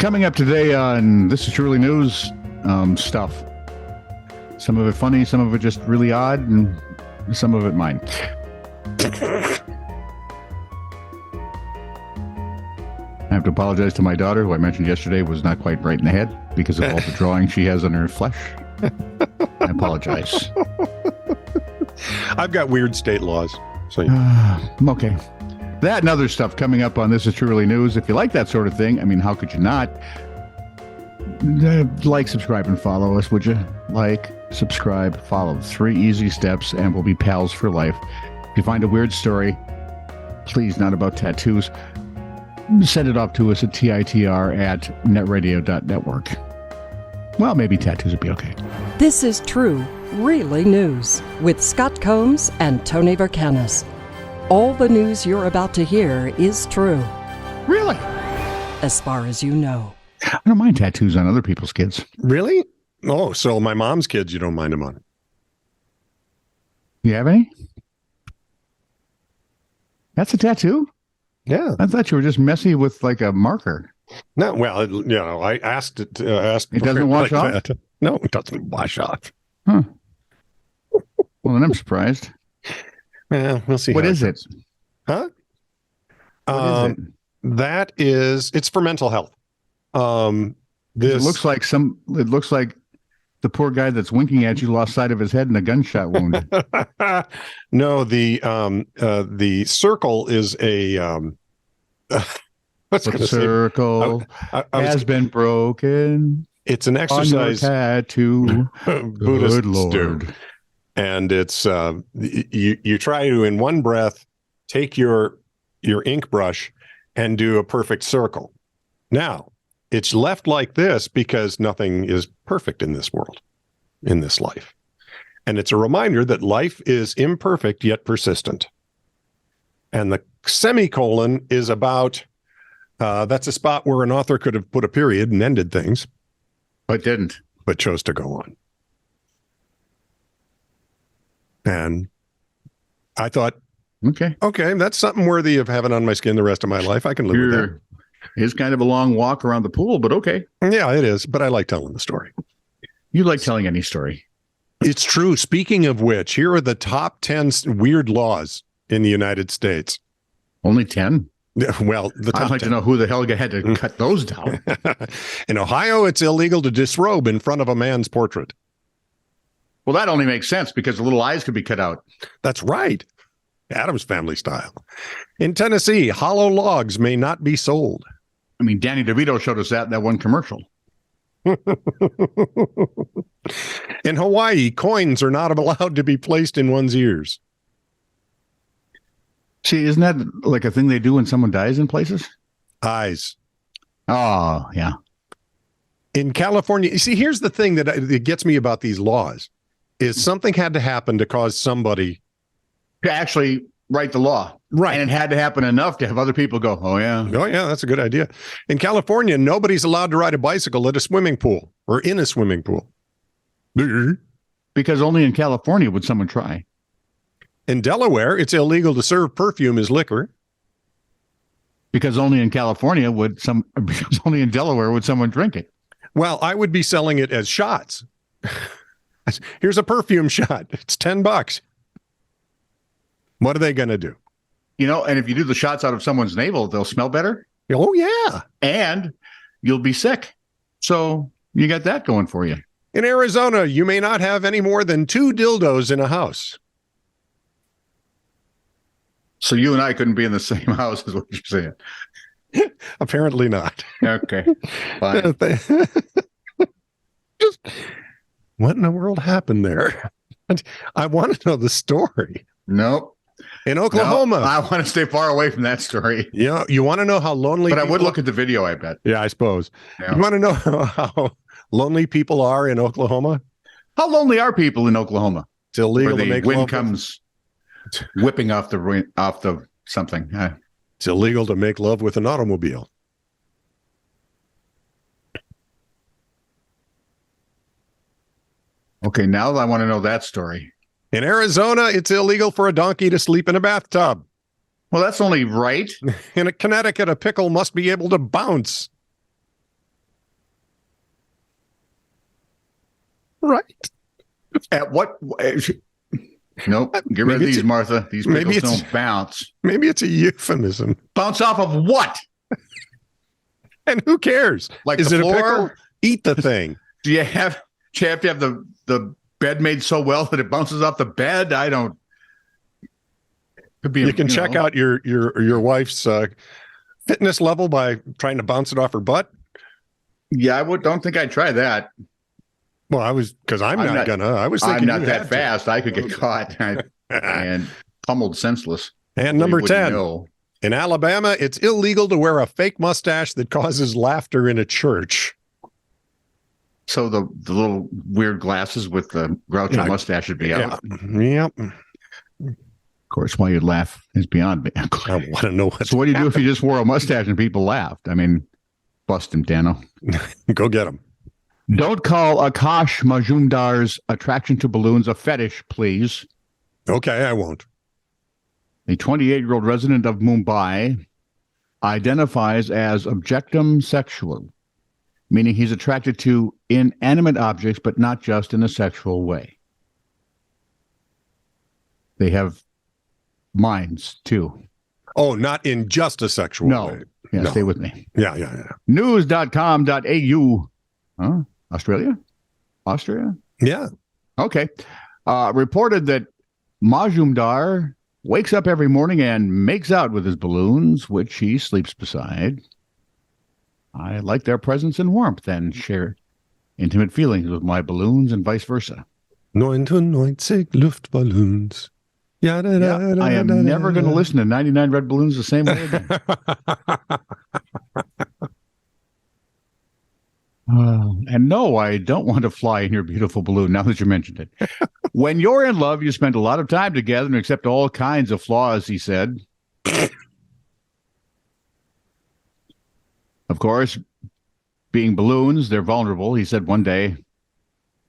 Coming up today on This Is Truly News stuff. Some of it funny, some of it just really odd, and some of it mine. I have to apologize to my daughter, who I mentioned yesterday was not quite right in the head because of all the drawing she has on her flesh. I apologize. I've got weird state laws. So okay. That and other stuff coming up on This Is Truly News. If you like that sort of thing, I mean, how could you not? Like, subscribe, and follow us, would you? Like, subscribe, follow. 3 easy steps, and we'll be pals for life. If you find a weird story, please, not about tattoos, send it off to us at TITR@netradio.network. Well, maybe tattoos would be okay. This is True, Really News with Scott Combs and Tony Vercanis. All the news you're about to hear is true. Really? As far as you know. I don't mind tattoos on other people's kids. really? Oh, so my mom's kids, you don't mind them on. You have any? That's a tattoo? Yeah. I thought you were just messy with like a marker. No, well, I asked it. It doesn't wash off? That. No, it doesn't wash off. Huh. Well, then I'm surprised. Yeah, we'll see. What is it? Huh? What is it? It's for mental health. It This looks like the poor guy that's winking at you lost sight of his head in a gunshot wound. No, the circle is a what's The gonna say? circle I has was, been broken it's an on your exercise tattoo. Buddhists Good Lord. do. And it's you try to, in one breath, take your ink brush and do a perfect circle. Now, it's left like this because nothing is perfect in this world, in this life. And it's a reminder that life is imperfect yet persistent. And the semicolon is about, that's a spot where an author could have put a period and ended things, But didn't. but chose to go on. And I thought, Okay. okay, that's something worthy of having on my skin the rest of my life. I can live with that. It's kind of a long walk around the pool, but okay. Yeah, it is. But I like telling the story. You like telling any story. It's true. Speaking of which, here are the top 10 weird laws in the United States. Only 10? Well, the I'd top like 10. to know who the hell had to cut those down. In Ohio, it's illegal to disrobe in front of a man's portrait. Well, that only makes sense because the little eyes could be cut out. That's right. Addams Family style. In Tennessee, hollow logs may not be sold. I mean, Danny DeVito showed us that in that one commercial. In Hawaii, coins are not allowed to be placed in one's ears. See, isn't that like a thing they do when someone dies in places? Eyes. Oh, yeah. In California, you see, here's the thing that gets me about these laws is something had to happen to cause somebody To actually write the law. Right. And it had to happen enough to have other people go, oh, yeah. Oh, yeah, that's a good idea. In California, nobody's allowed to ride a bicycle at a swimming pool or in a swimming pool. Because only in California would someone try. In Delaware, it's illegal to serve perfume as liquor. Because only in California because only in Delaware would someone drink it. Well, I would be selling it as shots. Here's a perfume shot. It's $10. What are they going to do? You know, and if you do the shots out of someone's navel, they'll smell better Oh, yeah. and you'll be sick. So you got that going for you. In Arizona, you may not have any more than 2 dildos in a house. So you and I couldn't be in the same house, is what you're saying. Apparently not. Okay, fine. Just what in the world happened there? I want to know the story. Nope. In Oklahoma. No, I want to stay far away from that story. Yeah, you want to know how lonely But I people would look at the video, I bet. Yeah, I suppose. Yeah. You want to know how lonely people are in Oklahoma? How lonely are people in Oklahoma? It's illegal Where to the make wind love comes whipping off the something. It's illegal to make love with an automobile. Okay, now I want to know that story. In Arizona, it's illegal for a donkey to sleep in a bathtub. Well, that's only right. In Connecticut, a pickle must be able to bounce. Right. At what? Nope. Get rid of these, Martha. These pickles don't bounce. Maybe it's a euphemism. Bounce off of what? And who cares? Like is the it floor? a pickle? Eat the thing. Do you have to have the bed made so well that it bounces off the bed? I don't. Could be. You can check out your wife's fitness level by trying to bounce it off her butt. Yeah, don't think I'd try that. Well, I was not gonna. I was thinking I'm not you that had fast. I could get caught and pummeled senseless. And number 10, know. in Alabama, it's illegal to wear a fake mustache that causes laughter in a church. So the little weird glasses with the Groucho mustache should be out. Yep. Of course, why you'd laugh is beyond me. I want to know So what do you do if you just wore a mustache and people laughed? I mean, bust him, Dano. Go get him. Don't call Akash Majumdar's attraction to balloons a fetish, please. Okay, I won't. A 28-year-old resident of Mumbai identifies as objectum sexual, meaning he's attracted to inanimate objects, but not just in a sexual way. They have minds, too. Oh, not in just a sexual way. Yeah, No. Stay with me. Yeah. News.com.au. Huh? Australia? Austria? Yeah. Okay. Reported that Majumdar wakes up every morning and makes out with his balloons, which he sleeps beside. I like their presence and warmth and share intimate feelings with my balloons and vice versa. 99 Luftballons. Yeah, I am never going to listen to 99 Red Balloons the same way again. And no, I don't want to fly in your beautiful balloon, now that you mentioned it. When you're in love, you spend a lot of time together and accept all kinds of flaws, he said. Of course, being balloons, they're vulnerable. He said one day,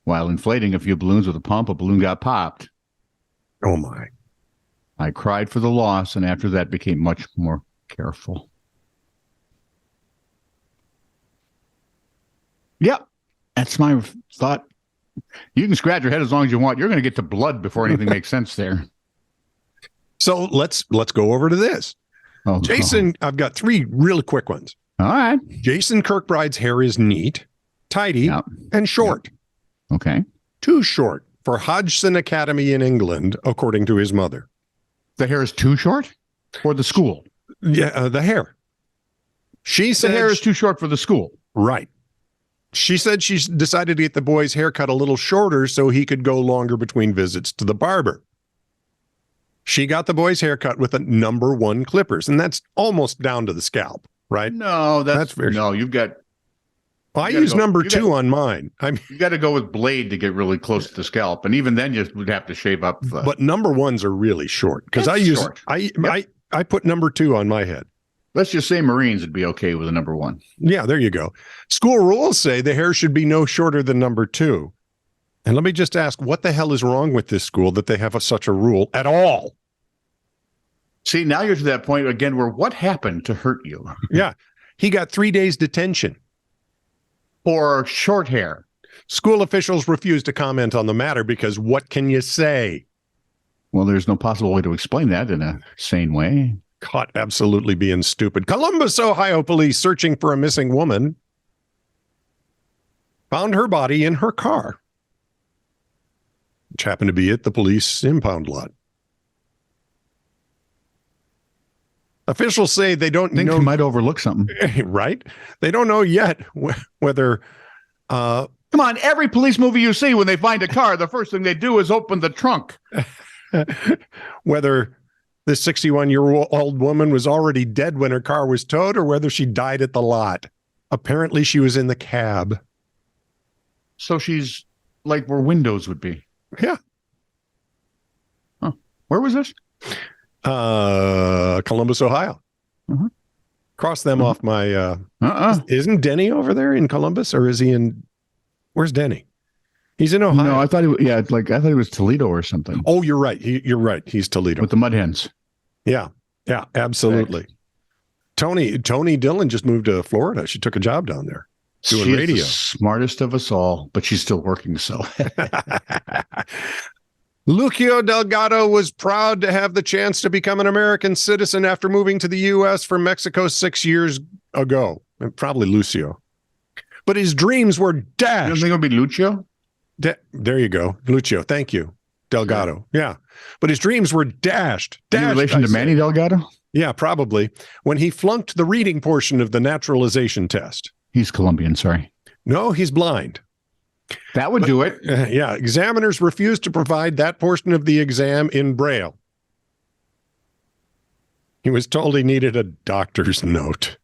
while inflating a few balloons with a pump, a balloon got popped. Oh, my. I cried for the loss, and after that became much more careful. Yep, that's my thought. You can scratch your head as long as you want. You're going to get to blood before anything makes sense there. So let's go over to this. Oh, Jason, I've got 3 really quick ones. All right. Jason Kirkbride's hair is neat, tidy, and short. Okay. Too short for Hodgson Academy in England, according to his mother. The hair is too short for the school? Yeah, the hair. She said the hair is too short for the school. Right. She said she's decided to get the boy's haircut a little shorter so he could go longer between visits to the barber. She got the boy's haircut with a number 1 clippers, and that's almost down to the scalp, right? No, that's very no. You've got. I use number 2 on mine. You got to go with blade to get really close to the scalp, and even then you would have to shave up. But number 1s are really short because I put number 2 on my head. Let's just say Marines would be okay with a number 1. Yeah, there you go. School rules say the hair should be no shorter than number 2. And let me just ask, what the hell is wrong with this school that they have such a rule at all? See, now you're to that point again where what happened to hurt you? Yeah, he got 3 days detention. For short hair. School officials refused to comment on the matter because what can you say? Well, there's no possible way to explain that in a sane way. Caught absolutely being stupid. Columbus, Ohio police searching for a missing woman found her body in her car, which happened to be at the police impound lot. Officials say they don't think know. You might overlook something. Right? They don't know yet whether... Come on, every police movie you see, when they find a car, the first thing they do is open the trunk. Whether the 61-year-old woman was already dead when her car was towed or whether she died at the lot. Apparently, she was in the cab. So she's like where windows would be. Yeah. Huh. Where was this? Columbus, Ohio. Uh-huh. Cross them off my... Isn't Denny over there in Columbus, or is he in... Where's Denny? He's in Ohio. No, I thought he was Toledo or something. Oh, you're right. You're right. He's Toledo. With the Mud Hens. Yeah, absolutely. Tony Dillon just moved to Florida. She took a job down there. doing She's radio. the smartest of us all, but she's still working. So Lucio Delgado was proud to have the chance to become an American citizen after moving to the U.S. from Mexico 6 years ago. Probably Lucio. But his dreams were you don't dashed. think it'll be Lucio? There you go. Lucio. Thank you. Delgado. Yeah. But his dreams were dashed. Any relation I to say. Manny Delgado? Yeah, probably. When he flunked the reading portion of the naturalization test. He's Colombian. Sorry. No, he's blind. That would do it. Yeah, examiners refused to provide that portion of the exam in Braille. He was told he needed a doctor's note.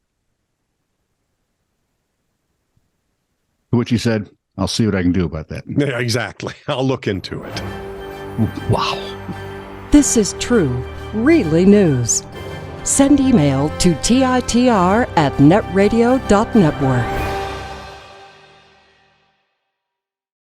To which he said, I'll see what I can do about that. Yeah, exactly. I'll look into it. Wow. This is true, really news. Send email to TITR@netradio.network.